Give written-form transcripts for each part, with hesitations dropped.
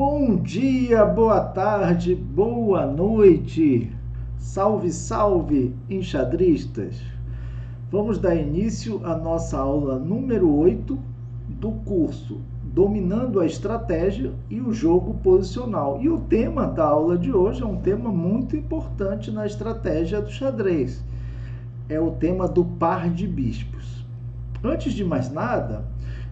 Bom dia, boa tarde, boa noite. Salve, salve, enxadristas. Vamos dar início à nossa aula número 8 do curso Dominando a Estratégia e o Jogo Posicional. E o tema da aula de hoje é um tema muito importante na estratégia do xadrez. É o tema do par de bispos. Antes de mais nada,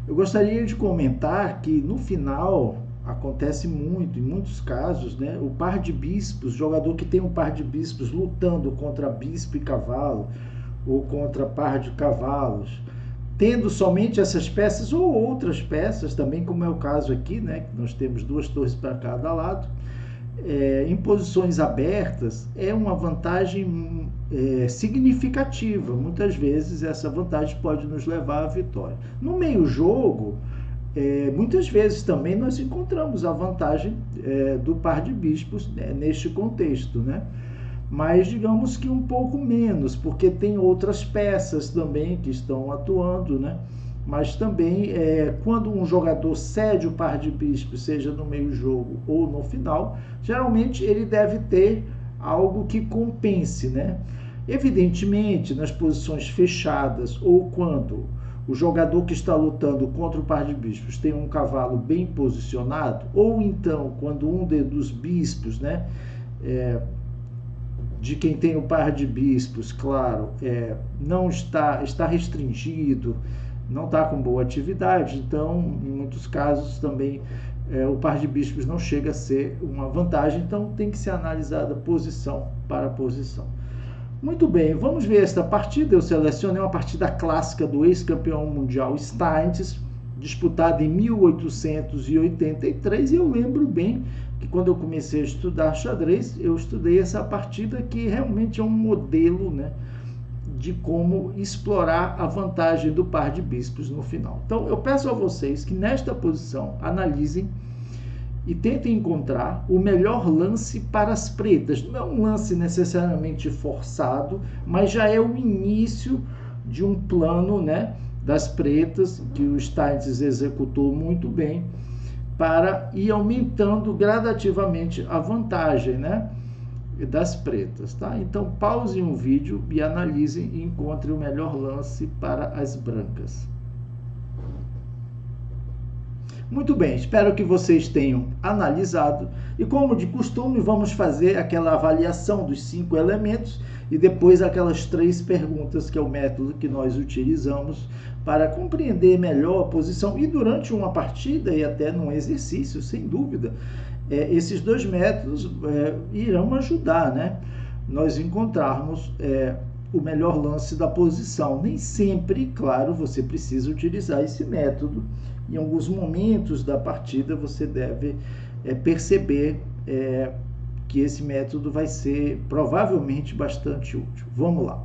eu gostaria de comentar que no final acontece muito, em muitos casos, né, o par de bispos, jogador que tem um par de bispos lutando contra bispo e cavalo, ou contra par de cavalos, tendo somente essas peças ou outras peças também, como é o caso aqui, né, que nós temos duas torres para cada lado, em posições abertas, é uma vantagem significativa. Muitas vezes essa vantagem pode nos levar à vitória. No meio jogo, muitas vezes também nós encontramos a vantagem do par de bispos neste contexto, né? Mas digamos que um pouco menos, porque tem outras peças também que estão atuando, né? Mas também quando um jogador cede o par de bispos, seja no meio jogo ou no final, geralmente ele deve ter algo que compense, né? Evidentemente, nas posições fechadas ou quando o jogador que está lutando contra o par de bispos tem um cavalo bem posicionado, ou então quando um dos bispos, né, de quem tem o par de bispos, claro, não está restringido, não está com boa atividade, então em muitos casos também o par de bispos não chega a ser uma vantagem, então tem que ser analisada posição para posição. Muito bem, vamos ver esta partida. Eu selecionei uma partida clássica do ex-campeão mundial Steinitz, disputada em 1883, e eu lembro bem que quando eu comecei a estudar xadrez, eu estudei essa partida que realmente é um modelo, né, de como explorar a vantagem do par de bispos no final. Então eu peço a vocês que nesta posição analisem e tentem encontrar o melhor lance para as pretas. Não é um lance necessariamente forçado, mas já é o início de um plano, né, das pretas, que o Steinitz executou muito bem, para ir aumentando gradativamente a vantagem, né, das pretas. Tá? Então pausem o vídeo e analisem e encontrem o melhor lance para as brancas. Muito bem, espero que vocês tenham analisado e, como de costume, vamos fazer aquela avaliação dos 5 elementos e depois aquelas 3 perguntas, que é o método que nós utilizamos para compreender melhor a posição. E durante uma partida e até num exercício, sem dúvida, esses 2 métodos irão ajudar, né, nós encontrarmos o melhor lance da posição. Nem sempre, claro, você precisa utilizar esse método. Em alguns momentos da partida você deve perceber que esse método vai ser provavelmente bastante útil. Vamos lá.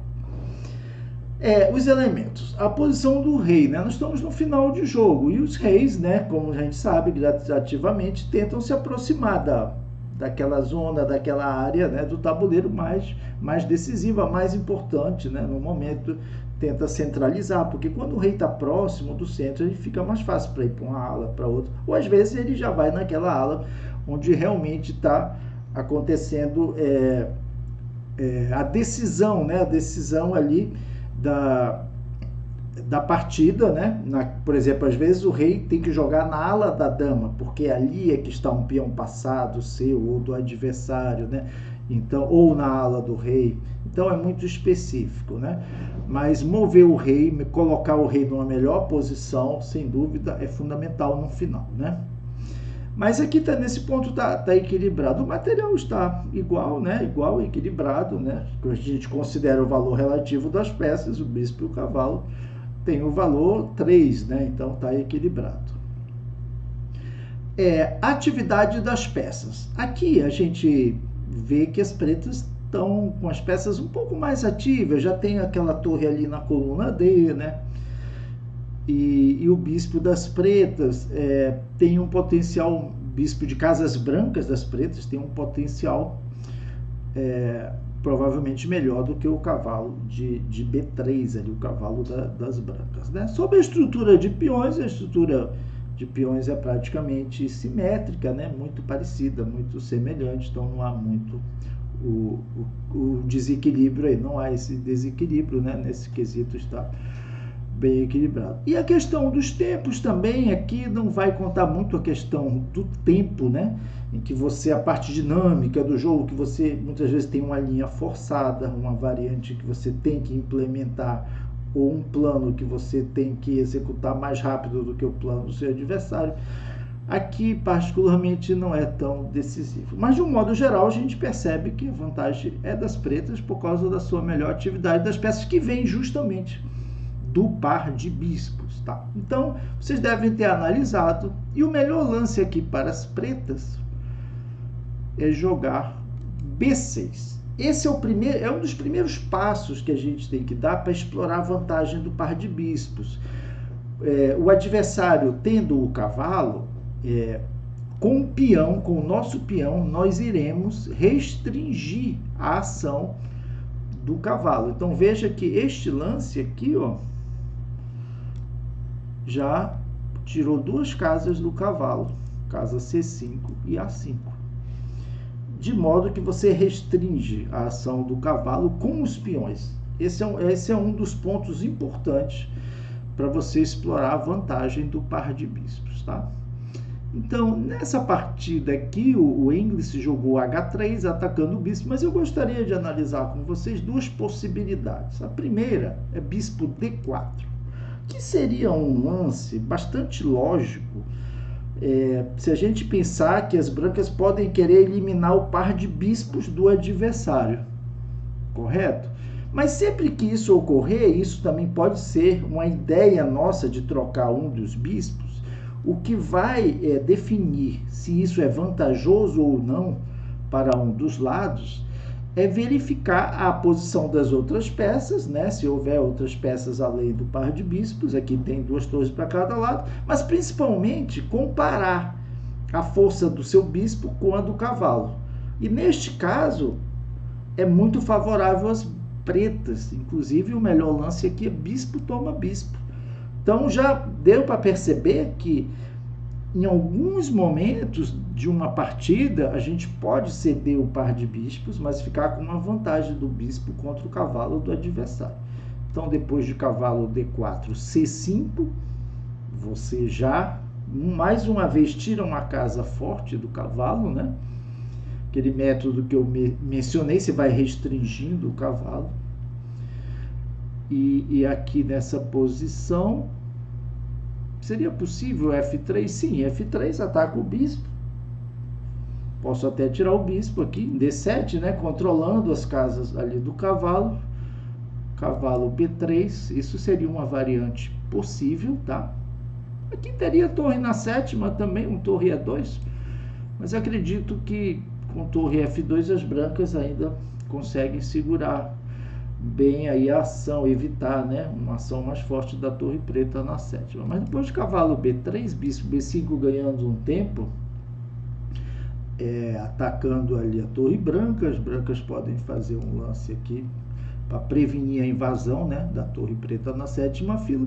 Os elementos. A posição do rei, né? Nós estamos no final de jogo e os reis, né, como a gente sabe, gradativamente tentam se aproximar daquela zona, daquela área, né, do tabuleiro mais decisiva, mais importante, né, no momento. Tenta centralizar, porque quando o rei está próximo do centro, ele fica mais fácil para ir para uma ala, para outra, ou às vezes ele já vai naquela ala onde realmente está acontecendo a decisão, né? A decisão ali da partida, né? Por exemplo, às vezes o rei tem que jogar na ala da dama, porque ali é que está um peão passado seu ou do adversário, né? Então, ou na ala do rei. Então é muito específico, né? Mas mover o rei, colocar o rei numa melhor posição, sem dúvida, é fundamental no final, né? Mas aqui tá, nesse ponto tá equilibrado. O material está igual, né? Igual, equilibrado, né? A gente considera o valor relativo das peças, o bispo e o cavalo tem o valor 3, né? Então tá equilibrado. Atividade das peças. Aqui a gente vê que as pretas estão com as peças um pouco mais ativas, já tem aquela torre ali na coluna D, né? E o bispo das pretas tem um potencial, bispo de casas brancas das pretas tem um potencial provavelmente melhor do que o cavalo de B3, ali, o cavalo das brancas, né? Sobre a estrutura de peões, a estrutura de peões é praticamente simétrica, né? Muito parecida, muito semelhante, então não há muito o desequilíbrio aí, não há esse desequilíbrio, né? Nesse quesito está bem equilibrado. E a questão dos tempos também, aqui não vai contar muito a questão do tempo, né? Em que você, a parte dinâmica do jogo, que você muitas vezes tem uma linha forçada, uma variante que você tem que implementar, ou um plano que você tem que executar mais rápido do que o plano do seu adversário. Aqui, particularmente, não é tão decisivo. Mas, de um modo geral, a gente percebe que a vantagem é das pretas por causa da sua melhor atividade das peças que vêm justamente do par de bispos, tá? Então, vocês devem ter analisado, e o melhor lance aqui para as pretas é jogar B6. Esse é um dos primeiros passos que a gente tem que dar para explorar a vantagem do par de bispos. O adversário tendo o cavalo, com o peão, com o nosso peão, nós iremos restringir a ação do cavalo. Então veja que este lance aqui, ó, já tirou duas casas do cavalo, casa C5 e A5. De modo que você restringe a ação do cavalo com os peões. Esse é um dos pontos importantes para você explorar a vantagem do par de bispos, tá? Então, nessa partida aqui, o English jogou H3 atacando o bispo, mas eu gostaria de analisar com vocês duas possibilidades. A primeira é bispo D4, que seria um lance bastante lógico, se a gente pensar que as brancas podem querer eliminar o par de bispos do adversário, correto? Mas sempre que isso ocorrer, isso também pode ser uma ideia nossa de trocar um dos bispos. O que vai definir se isso é vantajoso ou não para um dos lados é verificar a posição das outras peças, né? Se houver outras peças além do par de bispos, aqui tem duas torres para cada lado, mas principalmente comparar a força do seu bispo com a do cavalo. E neste caso, é muito favorável às pretas, inclusive o melhor lance aqui é bispo toma bispo. Então já deu para perceber que em alguns momentos de uma partida, a gente pode ceder o par de bispos, mas ficar com uma vantagem do bispo contra o cavalo do adversário. Então, depois de cavalo D4, C5, você já, mais uma vez, tira uma casa forte do cavalo, né? Aquele método que eu mencionei, você vai restringindo o cavalo. E aqui nessa posição, seria possível F3? Sim, F3 ataca o bispo. Posso até tirar o bispo aqui, D7, né? Controlando as casas ali do cavalo. Cavalo B3, isso seria uma variante possível, tá? Aqui teria torre na sétima também, um torre E2. Mas acredito que com torre F2 as brancas ainda conseguem segurar bem aí a ação, evitar, né, uma ação mais forte da torre preta na sétima. Mas depois de cavalo B3, bispo B5 ganhando um tempo, atacando ali a torre branca, as brancas podem fazer um lance aqui para prevenir a invasão, né, da torre preta na sétima fila.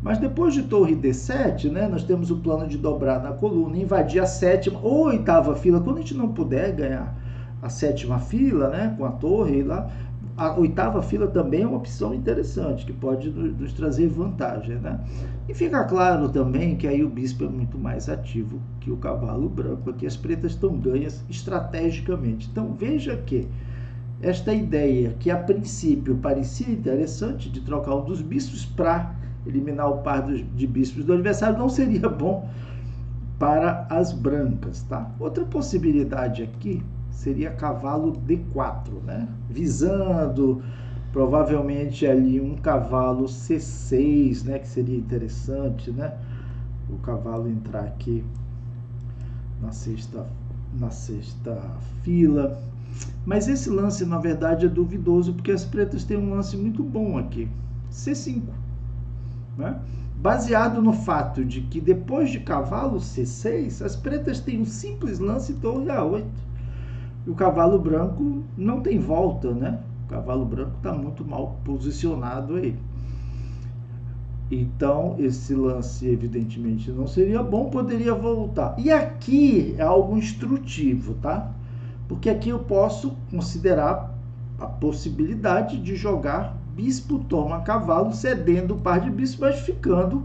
Mas depois de torre D7, né, nós temos o plano de dobrar na coluna, invadir a sétima ou oitava fila, quando a gente não puder ganhar a sétima fila, né, com a torre lá. A oitava fila também é uma opção interessante, que pode nos trazer vantagem, né? E fica claro também que aí o bispo é muito mais ativo que o cavalo branco. Aqui as pretas estão ganhas estrategicamente. Então veja que esta ideia, que a princípio parecia interessante, de trocar um dos bispos para eliminar o par de bispos do adversário, não seria bom para as brancas, tá? Outra possibilidade aqui seria cavalo D4, né? Visando provavelmente ali um cavalo C6, né? Que seria interessante, né? O cavalo entrar aqui na sexta fila. Mas esse lance, na verdade, é duvidoso, porque as pretas têm um lance muito bom aqui. C5, né? Baseado no fato de que depois de cavalo C6, as pretas têm um simples lance torre A8. E o cavalo branco não tem volta, né? O cavalo branco está muito mal posicionado aí. Então, esse lance, evidentemente, não seria bom, poderia voltar. E aqui é algo instrutivo, tá? Porque aqui eu posso considerar a possibilidade de jogar bispo toma cavalo, cedendo o par de bispos, mas ficando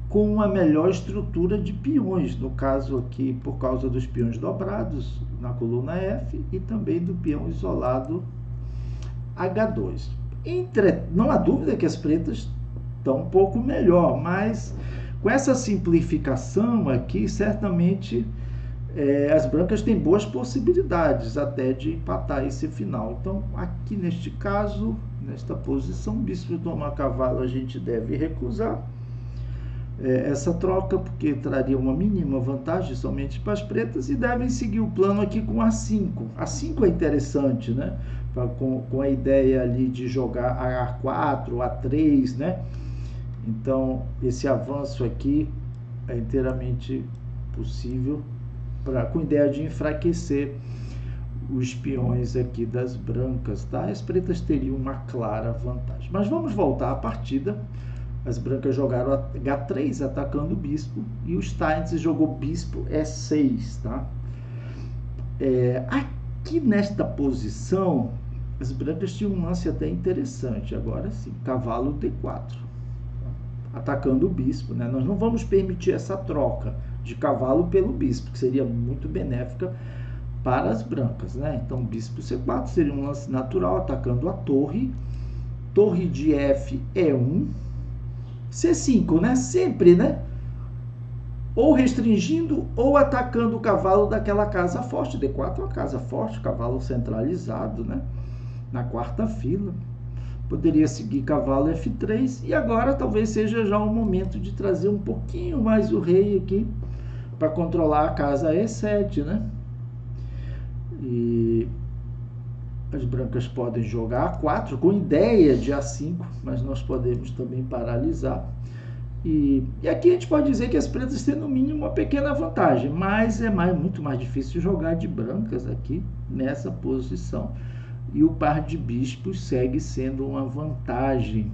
com uma melhor estrutura de peões. No caso aqui, por causa dos peões dobrados na coluna F e também do peão isolado H2. Não há dúvida que as pretas estão um pouco melhor, mas com essa simplificação aqui, certamente as brancas têm boas possibilidades até de empatar esse final. Então, aqui neste caso, nesta posição, bispo toma cavalo, a gente deve recusar essa troca, porque traria uma mínima vantagem somente para as pretas, e devem seguir o plano aqui com A5. A5 é interessante, né? Com a ideia ali de jogar A4, A3, né? Então, esse avanço aqui é inteiramente possível, com a ideia de enfraquecer os peões aqui das brancas, tá? As pretas teriam uma clara vantagem. Mas vamos voltar à partida. As brancas jogaram H3 atacando o bispo, e o Steinitz jogou bispo E6, tá? Aqui nesta posição, as brancas tinham um lance até interessante. Agora sim, cavalo D4, atacando o bispo, né? Nós não vamos permitir essa troca de cavalo pelo bispo, que seria muito benéfica para as brancas, né? Então, bispo C4 seria um lance natural, atacando a torre. Torre de F E1. C5, né? Sempre, né? Ou restringindo ou atacando o cavalo daquela casa forte. D4 é uma casa forte, cavalo centralizado, né? Na quarta fila. Poderia seguir cavalo F3, e agora talvez seja já o momento de trazer um pouquinho mais o rei aqui para controlar a casa E7, né? E as brancas podem jogar A4 com ideia de A5, mas nós podemos também paralisar. E aqui a gente pode dizer que as pretas têm no mínimo uma pequena vantagem, mas é muito mais difícil jogar de brancas aqui nessa posição. E o par de bispos segue sendo uma vantagem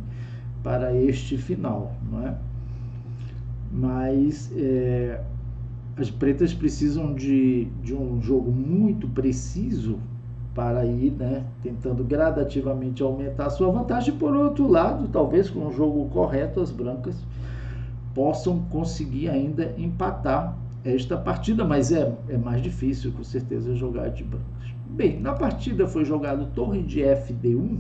para este final, não é? Mas as pretas precisam de um jogo muito preciso para ir, né, tentando gradativamente aumentar a sua vantagem. Por outro lado, talvez com o jogo correto, as brancas possam conseguir ainda empatar esta partida, mas é mais difícil, com certeza, jogar de brancas. Bem, na partida foi jogado torre de FD1,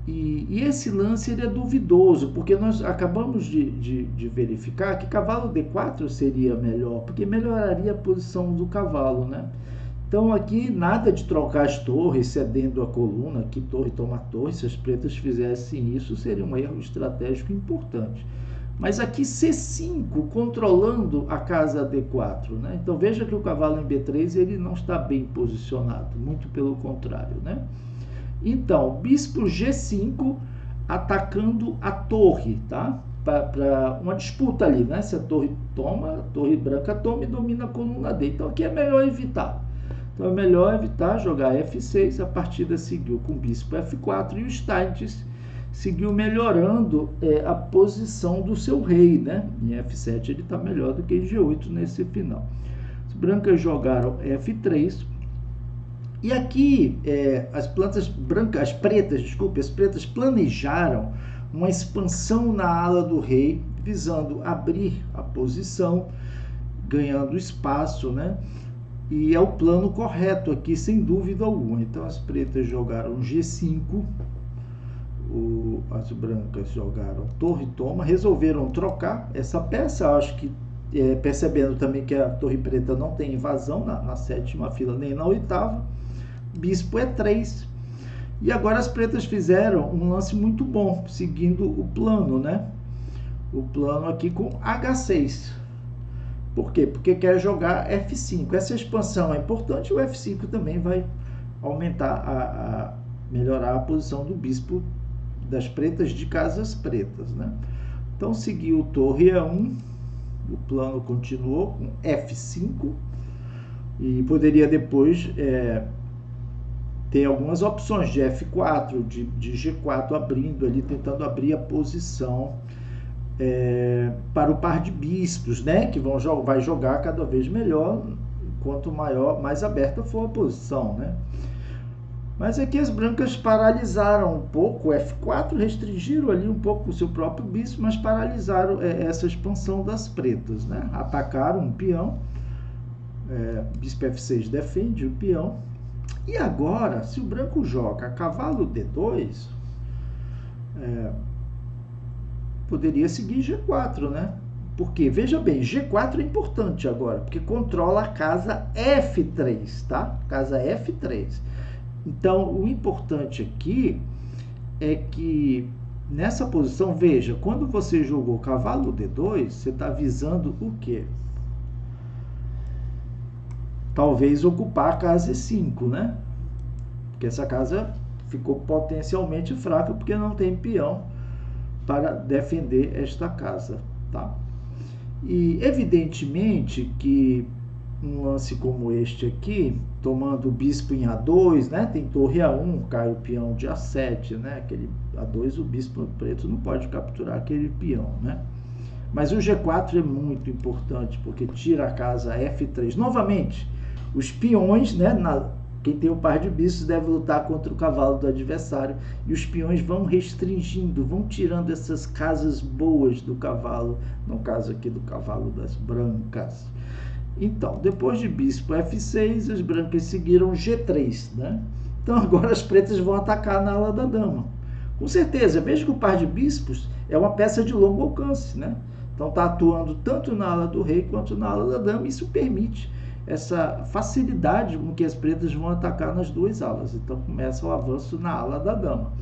e esse lance ele é duvidoso, porque nós acabamos de verificar que cavalo D4 seria melhor, porque melhoraria a posição do cavalo, né? Então aqui nada de trocar as torres, cedendo a coluna, aqui torre toma torre. Se as pretas fizessem isso, seria um erro estratégico importante. Mas aqui C5, controlando a casa D4, né? Então veja que o cavalo em B3 ele não está bem posicionado, muito pelo contrário, né? Então, bispo G5 atacando a torre, tá? Para uma disputa ali, né? Se a torre toma, a torre branca toma e domina a coluna D. Então aqui é melhor evitar. Então é melhor evitar jogar F6, a partida seguiu com bispo F4 e o Steinitz seguiu melhorando a posição do seu rei, né? Em F7 ele está melhor do que em G8 nesse final. As brancas jogaram F3, e aqui as pretas planejaram uma expansão na ala do rei, visando abrir a posição, ganhando espaço, né? E é o plano correto aqui, sem dúvida alguma. Então as pretas jogaram G5, as brancas jogaram torre toma, resolveram trocar essa peça. Acho que percebendo também que a torre preta não tem invasão na sétima fila nem na oitava, bispo E3. E agora as pretas fizeram um lance muito bom, seguindo o plano, né? O plano aqui com H6. Por quê? Porque quer jogar F5. Essa expansão é importante, o F5 também vai aumentar, melhorar a posição do bispo das pretas de casas pretas, né? Então seguiu torre E1, o plano continuou com F5, e poderia depois tem algumas opções de F4, de G4 abrindo ali, tentando abrir a posição para o par de bispos, né? Que vai jogar cada vez melhor, quanto mais aberta for a posição, né? Mas aqui as brancas paralisaram um pouco o F4, restringiram ali um pouco o seu próprio bispo, mas paralisaram essa expansão das pretas, né? Atacaram um peão, bispo F6 defende o peão. E agora, se o branco joga cavalo D2, poderia seguir G4, né? Porque, veja bem, G4 é importante agora, porque controla a casa F3, tá? Casa F3. Então, o importante aqui é que nessa posição, veja, quando você jogou cavalo D2, você está visando o quê? Talvez ocupar a casa E5, né? Porque essa casa ficou potencialmente fraca porque não tem peão para defender esta casa, tá? E evidentemente que um lance como este aqui, tomando o bispo em A2, né? Tem torre A1, cai o peão de A7, né? Aquele A2, o bispo preto não pode capturar aquele peão, né? Mas o G4 é muito importante, porque tira a casa F3. Novamente, os peões, né? Quem tem o par de bispos deve lutar contra o cavalo do adversário, e os peões vão restringindo, vão tirando essas casas boas do cavalo, no caso aqui do cavalo das brancas. Então, depois de bispo F6, as brancas seguiram G3, né? Então agora as pretas vão atacar na ala da dama. Com certeza, veja que o par de bispos é uma peça de longo alcance, né? Então está atuando tanto na ala do rei quanto na ala da dama. Isso permite essa facilidade com que as pretas vão atacar nas duas alas. Então começa o avanço na ala da dama.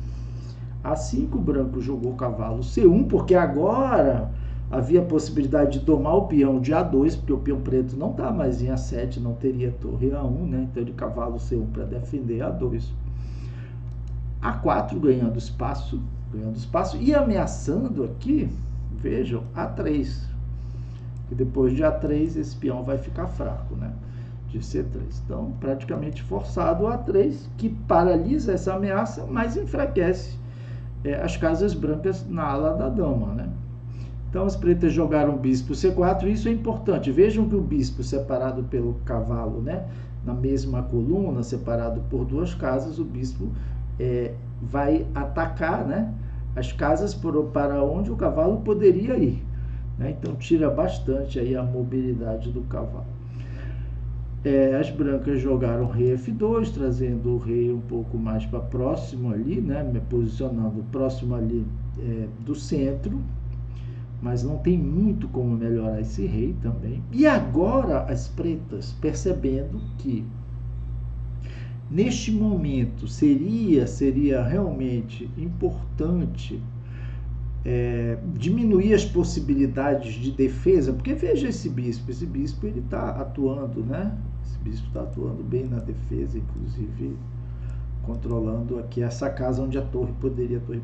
Assim que o branco jogou cavalo C1, porque agora havia a possibilidade de tomar o peão de A2, porque o peão preto não está mais em A7, não teria torre A1, né? Então ele cavalo C1 para defender A2. A4 ganhando espaço e ameaçando aqui, vejam, A3. E depois de A3 esse peão vai ficar fraco, né? De C3. Então, praticamente forçado o A3, que paralisa essa ameaça, mas enfraquece as casas brancas na ala da dama, né? Então, as pretas jogaram bispo C4, e isso é importante. Vejam que o bispo separado pelo cavalo, né? Na mesma coluna, separado por duas casas, o bispo vai atacar, né? As casas para onde o cavalo poderia ir, né? Então, tira bastante aí a mobilidade do cavalo. As brancas jogaram rei F2, trazendo o rei um pouco mais para próximo ali, né? Me posicionando próximo ali do centro. Mas não tem muito como melhorar esse rei também. E agora as pretas, percebendo que neste momento seria realmente importante diminuir as possibilidades de defesa, porque veja esse bispo ele está atuando, né? Esse bispo está atuando bem na defesa, inclusive controlando aqui essa casa onde a torre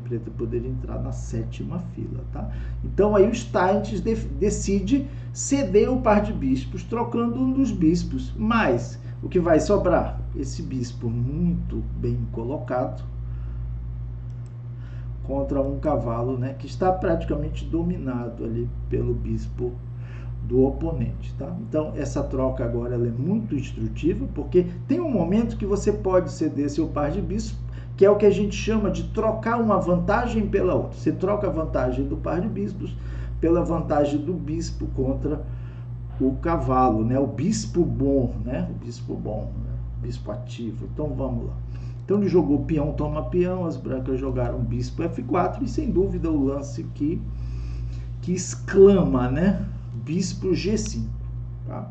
preta poderia entrar na 7ª fila, tá? Então aí o Steinitz decide ceder o par de bispos, trocando um dos bispos, mas o que vai sobrar? Esse bispo muito bem colocado contra um cavalo, né, que está praticamente dominado ali pelo bispo do oponente, tá? Então essa troca agora ela é muito instrutiva, porque tem um momento que você pode ceder seu par de bispos, que é o que a gente chama de trocar uma vantagem pela outra. Você troca a vantagem do par de bispos pela vantagem do bispo contra o cavalo, né? O bispo bom, né? O bispo bom, né? Bispo ativo. Então vamos lá. Então ele jogou peão toma peão, as brancas jogaram bispo F4, e sem dúvida o lance que exclama, né? Bispo G5, tá?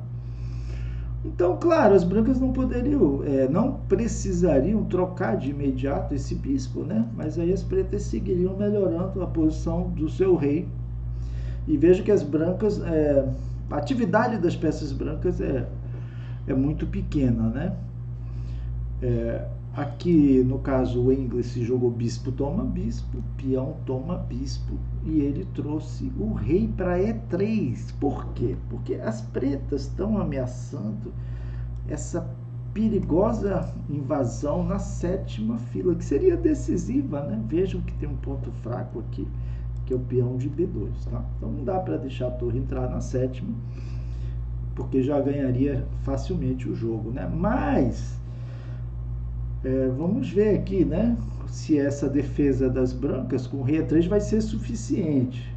Então, claro, as brancas não poderiam, não precisariam trocar de imediato esse bispo, né? Mas aí as pretas seguiriam melhorando a posição do seu rei. E veja que as brancas, a atividade das peças brancas é muito pequena, né? Aqui, no caso, o English jogou bispo toma bispo, peão toma bispo, e ele trouxe o rei para E3. Por quê? Porque as pretas estão ameaçando essa perigosa invasão na 7ª fila, que seria decisiva, né? Vejam que tem um ponto fraco aqui, que é o peão de B2, tá? Então não dá para deixar a torre entrar na 7ª, porque já ganharia facilmente o jogo, né? Mas vamos ver aqui, né? Se essa defesa das brancas com rei E3 vai ser suficiente.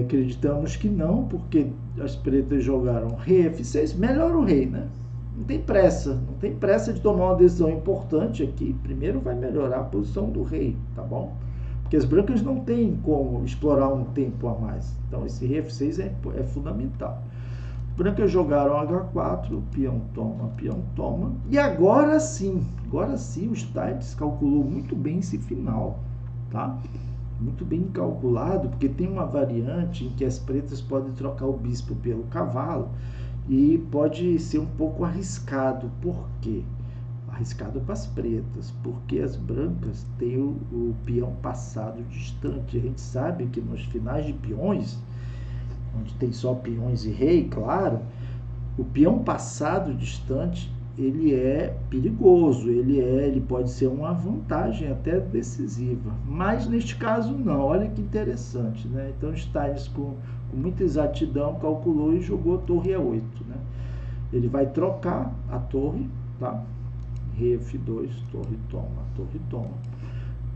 Acreditamos que não, porque as pretas jogaram rei F6, melhor o rei, né? Não tem pressa de tomar uma decisão importante aqui. Primeiro vai melhorar a posição do rei, tá bom? Porque as brancas não têm como explorar um tempo a mais. Então esse rei F6 é fundamental. As brancas jogaram H4, peão toma. E agora sim o Stites calculou muito bem esse final, tá? Muito bem calculado, porque tem uma variante em que as pretas podem trocar o bispo pelo cavalo e pode ser um pouco arriscado. Por quê? Arriscado para as pretas, porque as brancas têm o peão passado distante. A gente sabe que nos finais de peões, onde tem só peões e rei, claro, o peão passado distante ele é perigoso, ele pode ser uma vantagem até decisiva, mas neste caso não. Olha que interessante, né? Então Stites com muita exatidão calculou e jogou a torre E8, né? Ele vai trocar a torre, tá? Rei F2, torre toma.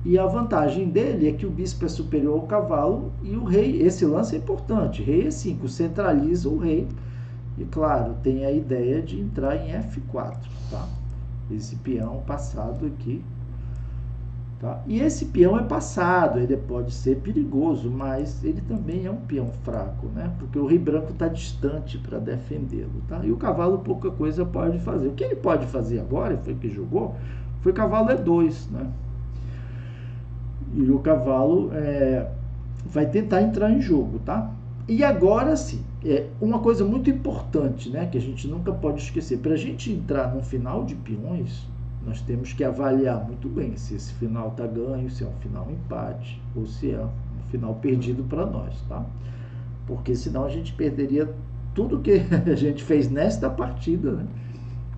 E a vantagem dele é que o bispo é superior ao cavalo e o rei, esse lance é importante, rei E5, centraliza o rei. E claro, tem a ideia de entrar em F4, tá? Esse peão passado aqui, tá? E esse peão é passado, ele pode ser perigoso, mas ele também é um peão fraco, né? Porque o rei branco está distante para defendê-lo, tá? E o cavalo pouca coisa pode fazer. O que ele pode fazer agora, foi que jogou, foi cavalo E2, né? E o cavalo vai tentar entrar em jogo, tá? E agora sim, uma coisa muito importante, né, que a gente nunca pode esquecer. Para a gente entrar no final de peões, nós temos que avaliar muito bem se esse final está ganho, se é um final empate, ou se é um final perdido para nós, tá? Porque senão a gente perderia tudo que a gente fez nesta partida, né,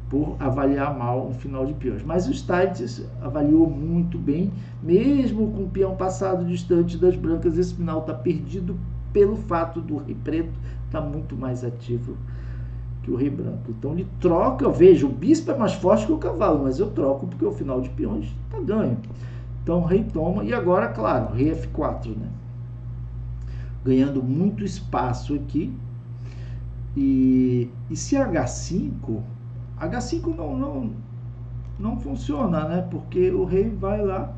por avaliar mal um final de peões. Mas o Stites avaliou muito bem, mesmo com o peão passado distante das brancas, esse final está perdido pelo fato do rei preto estar muito mais ativo que o rei branco. Então ele troca, veja, o bispo é mais forte que o cavalo, mas eu troco porque o final de peões está ganho. Então o rei toma, e agora, claro, rei F4, né? Ganhando muito espaço aqui. E se H5 não funciona, né? Porque o rei vai lá,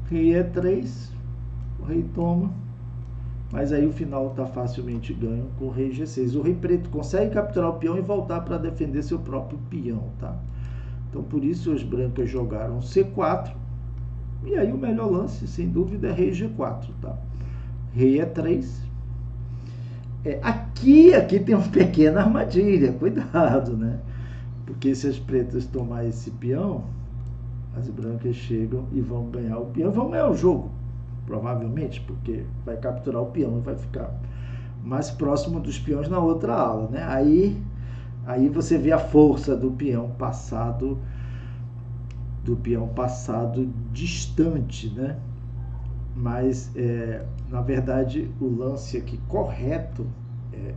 rei E3, o rei toma. Mas aí o final está facilmente ganho com o rei G6. O rei preto consegue capturar o peão e voltar para defender seu próprio peão, tá? Então por isso as brancas jogaram C4. E aí o melhor lance, sem dúvida, é rei G4, tá? Rei E3. Aqui tem uma pequena armadilha, cuidado, né? Porque se as pretas tomar esse peão, as brancas chegam e vão ganhar o peão, vão ganhar o jogo. Provavelmente, porque vai capturar o peão e vai ficar mais próximo dos peões na outra ala, né? Aí você vê a força do peão passado distante, né? Mas na verdade o lance aqui correto é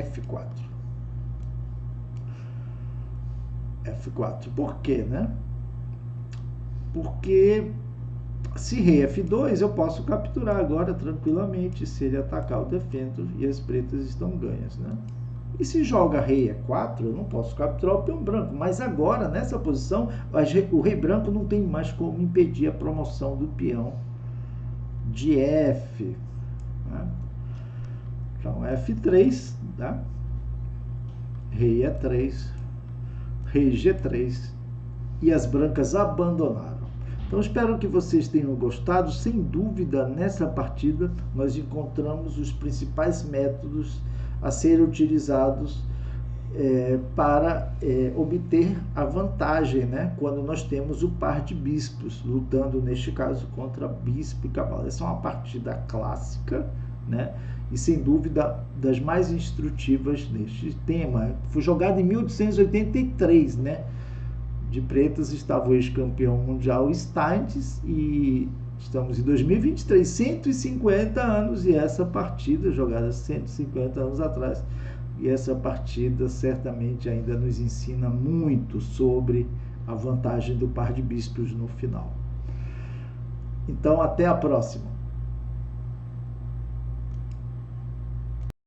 F4. F4. Por quê, né? Porque se rei F2, eu posso capturar agora tranquilamente. Se ele atacar, eu defendo e as pretas estão ganhas, né? E se joga rei E4, eu não posso capturar o peão branco. Mas agora, nessa posição, o rei branco não tem mais como impedir a promoção do peão de F, né? Então, F3, tá? Rei E3, rei G3 e as brancas abandonaram. Então, espero que vocês tenham gostado. Sem dúvida, nessa partida, nós encontramos os principais métodos a serem utilizados para obter a vantagem, né? Quando nós temos o par de bispos, lutando, neste caso, contra bispo e cavalo. Essa é uma partida clássica, né? e, sem dúvida, das mais instrutivas neste tema. Foi jogada em 1883, né? De pretas estava o ex-campeão mundial Steinitz e estamos em 2023, 150 anos, e essa partida jogada 150 anos atrás, e essa partida certamente ainda nos ensina muito sobre a vantagem do par de bispos no final. Então, até a próxima.